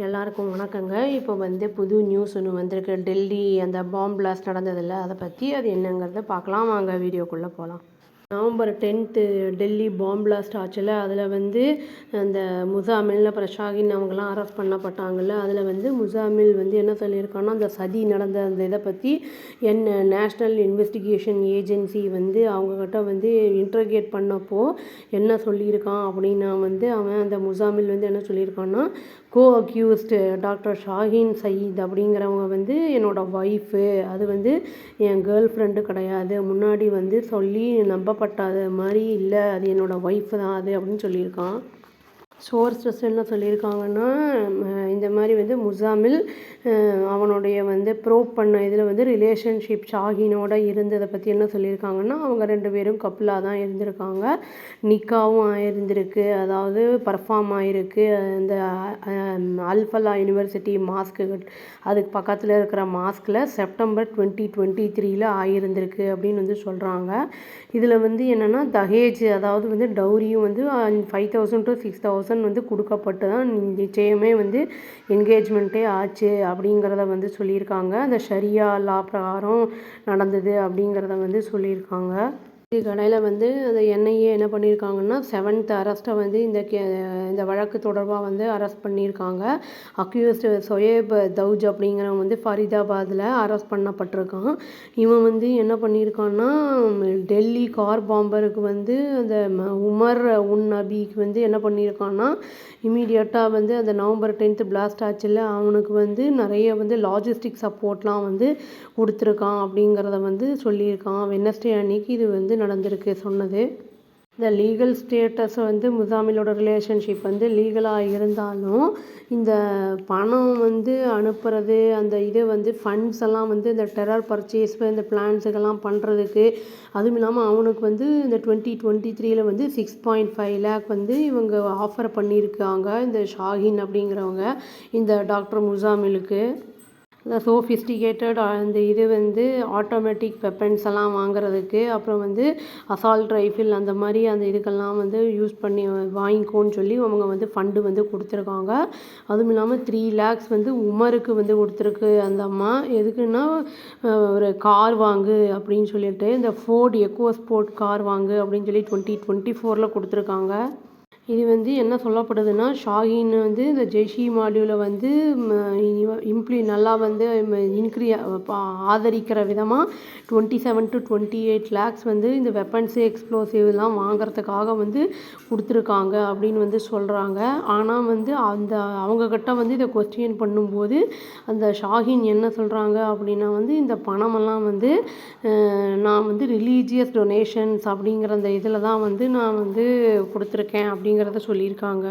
எல்லாருக்கும் வணக்கங்க. இப்போ வந்து புது நியூஸ் ஒன்று வந்திருக்கு. டெல்லி அந்த பாம் பிளாஸ்ட் நடந்ததில்ல, அதை பற்றி அது என்னங்கிறத பார்க்கலாம். வாங்க வீடியோக்குள்ளே போகலாம். நவம்பர் 10 டெல்லி பாம் பிளாஸ்ட் ஆச்சுல, அதில் வந்து அந்த முசாமில் அப்புறம் ஷாகின் அவங்கெல்லாம் அரெஸ்ட் பண்ணப்பட்டாங்கல்ல. அதில் வந்து முசாமில் வந்து என்ன சொல்லியிருக்காங்கன்னா, அந்த சதி நடந்த அந்த இதை பற்றி நேஷ்னல் இன்வெஸ்டிகேஷன் ஏஜென்சி வந்து அவங்கக்கிட்ட வந்து இன்ட்ரோகேட் பண்ணப்போ என்ன சொல்லியிருக்கான் அப்படின்னா வந்து அவன் அந்த முசாமில் வந்து என்ன சொல்லியிருக்கான்னா, கோ அக்யூஸ்டு டாக்டர் ஷாஹின் சயீத் அப்படிங்கிறவங்க வந்து என்னோடய ஒய்ஃபு, அது வந்து என் கேர்ள் ஃப்ரெண்டு கிடையாது, முன்னாடி வந்து சொல்லி நம்பப்பட்டாத மாதிரி இல்லை, அது என்னோடய ஒய்ஃபு தான் அது அப்படின்னு சொல்லியிருக்கான். சோர்ஸஸ் என்ன சொல்லியிருக்காங்கன்னா, இந்த மாதிரி வந்து முசாமில் அவனுடைய வந்து ப்ரோப் பண்ண இதில் வந்து ரிலேஷன்ஷிப் ஷாஹினோட இருந்ததை பற்றி என்ன சொல்லியிருக்காங்கன்னா, அவங்க 2 பேரும் கப்புலாக தான் இருந்திருக்காங்க, நிக்காவும் ஆயிருந்திருக்கு, அதாவது பர்ஃபார்ம் ஆகிருக்கு. இந்த அல்ஃபலா யூனிவர்சிட்டி மாஸ்க்கு அதுக்கு பக்கத்தில் இருக்கிற மாஸ்கில் செப்டம்பர் 2023 ஆகியிருந்திருக்கு அப்படின்னு வந்து சொல்கிறாங்க. இதில் வந்து என்னென்னா தஹேஜ், அதாவது வந்து டௌரியும் வந்து 5,000 to 6,000 வந்து கொடுக்கப்பட்டு தான் நிச்சயமே வந்து என்கேஜ்மெண்ட்டே ஆச்சு அப்படிங்கிறத வந்து சொல்லியிருக்காங்க. அந்த ஷரியா லா பிரகாரம் நடந்தது அப்படிங்கிறத வந்து சொல்லியிருக்காங்க. கடையில் வந்து அந்த என்ஐஏ என்ன பண்ணியிருக்காங்கன்னா 7th அரெஸ்ட்டை வந்து இந்த வழக்கு தொடர்பாக வந்து அரெஸ்ட் பண்ணியிருக்காங்க. அக்யூஸ்டு சொயேப் தௌஜ் அப்படிங்கிறவங்க வந்து ஃபரிதாபாத்தில் அரெஸ்ட் பண்ணப்பட்டிருக்கான். இவன் வந்து என்ன பண்ணியிருக்கான்னா, டெல்லி கார் பாம்பருக்கு வந்து அந்த உமர் உன் நபிக்கு வந்து என்ன பண்ணியிருக்கான்னா, இமீடியட்டாக வந்து அந்த நவம்பர் 10 பிளாஸ்ட் ஆச்சுல, அவனுக்கு வந்து நிறைய வந்து லாஜிஸ்டிக் சப்போர்ட்லாம் வந்து கொடுத்துருக்கான் அப்படிங்கிறத வந்து சொல்லியிருக்கான். வெட்னஸ்டே அன்னைக்கு இது வந்து நடந்திருக்கு சொன்னது. இந்த லீகல் ஸ்டேட்டஸ் வந்து முசாமிலோட ரிலேஷன்ஷிப் வந்து லீகலாக இருந்தாலும் இந்த பணம் வந்து அனுப்புறது, அந்த இது வந்து ஃபண்ட்ஸ் எல்லாம் வந்து இந்த டெரர் பர்ச்சேஸ் இந்த பிளான்ஸுக்கெல்லாம் பண்ணுறதுக்கு, அதுவும் இல்லாமல் அவனுக்கு வந்து இந்த 2023 வந்து 6.5 lakh வந்து இவங்க ஆஃபர் பண்ணியிருக்காங்க, இந்த ஷாஹின் அப்படிங்கிறவங்க இந்த டாக்டர் முசாமிலுக்கு. இந்த சோஃபிஸ்டிகேட்டட் அந்த இது வந்து ஆட்டோமேட்டிக் வெப்பன்ஸ் எல்லாம் வாங்குறதுக்கு, அப்புறம் வந்து அசால்ட் ரைஃபிள் அந்த மாதிரி அந்த இதுக்கெல்லாம் வந்து யூஸ் பண்ணி வாங்கிக்கோன்னு சொல்லி அவங்க வந்து ஃபண்டு வந்து கொடுத்துருக்காங்க. அதுவும் இல்லாமல் 3 lakhs வந்து உமருக்கு வந்து கொடுத்துருக்கு அந்த அம்மா. எதுக்குன்னா ஒரு கார் வாங்கு அப்படின்னு சொல்லிட்டு, இந்த ஃபோர்ட் எக்கோ ஸ்போர்ட் கார் வாங்கு அப்படின்னு சொல்லி 2024 கொடுத்துருக்காங்க. இது வந்து என்ன சொல்லப்படுதுன்னா, ஷாஹின் வந்து இந்த ஜெய்ஷி மாடியூலை வந்து நல்லா வந்து ஆதரிக்கிற விதமாக 27 to 28 lakhs வந்து இந்த வெப்பன்ஸு எக்ஸ்ப்ளோசிவ்லாம் வாங்கிறதுக்காக வந்து கொடுத்துருக்காங்க அப்படின்னு வந்து சொல்கிறாங்க. ஆனால் வந்து அவங்கக்கிட்ட வந்து இதை கொஸ்டின் பண்ணும்போது அந்த ஷாஹின் என்ன சொல்கிறாங்க அப்படின்னா வந்து, இந்த பணமெல்லாம் வந்து நான் வந்து ரிலீஜியஸ் டொனேஷன்ஸ் அப்படிங்கிற அந்த இதில் தான் வந்து நான் வந்து கொடுத்துருக்கேன் அப்படிங்கிறத சொல்லியிருக்காங்க.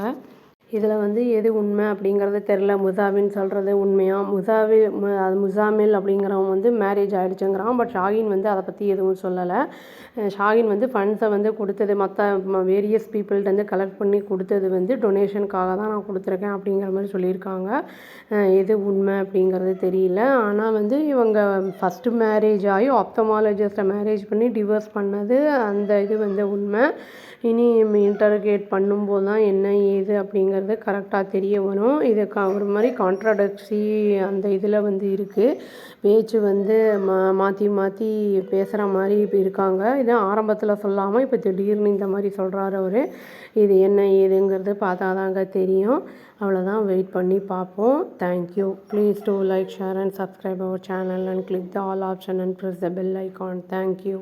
இதில் வந்து எது உண்மை அப்படிங்கிறது தெரில. முசாமின் சொல்கிறது உண்மையா? முசாமில் அப்படிங்கிறவங்க வந்து மேரேஜ் ஆகிடுச்சுங்கிறான். பட் ஷாஹின் வந்து அதை பற்றி எதுவும் சொல்லலை. ஷாஹின் வந்து ஃபண்ட்ஸை வந்து கொடுத்தது மற்ற வேரியஸ் பீப்புள்கிட்ட கலெக்ட் பண்ணி கொடுத்தது வந்து டொனேஷனுக்காக தான் நான் கொடுத்துருக்கேன் அப்படிங்கிற மாதிரி சொல்லியிருக்காங்க. எது உண்மை அப்படிங்கிறது தெரியல. ஆனால் வந்து இவங்க ஃபஸ்ட்டு மேரேஜ் ஆகி ஆப்தமாலஜிஸ்ட்டை மேரேஜ் பண்ணி டிவோர்ஸ் பண்ணது அந்த இது வந்து உண்மை. இனி இன்டர்கேட் பண்ணும்போது தான் என்ன ஏது அப்படிங்கிறது கரெக்டாக தெரிய வரும். இது ஒரு மாதிரி கான்ட்ராடக்சி அந்த இதில் வந்து இருக்குது. பேச்சு வந்து மாற்றி மாற்றி பேசுகிற மாதிரி இப்போ இருக்காங்க. இதை ஆரம்பத்தில் சொல்லாமல் இப்போ திடீர்னு இந்த மாதிரி சொல்கிறாரு அவர். இது என்ன ஏதுங்கிறது பார்த்தா தாங்க தெரியும். அவ்வளோதான், வெயிட் பண்ணி பார்ப்போம். Thank you. Please do like, share and subscribe our channel and click the all option and press the bell icon. Thank you.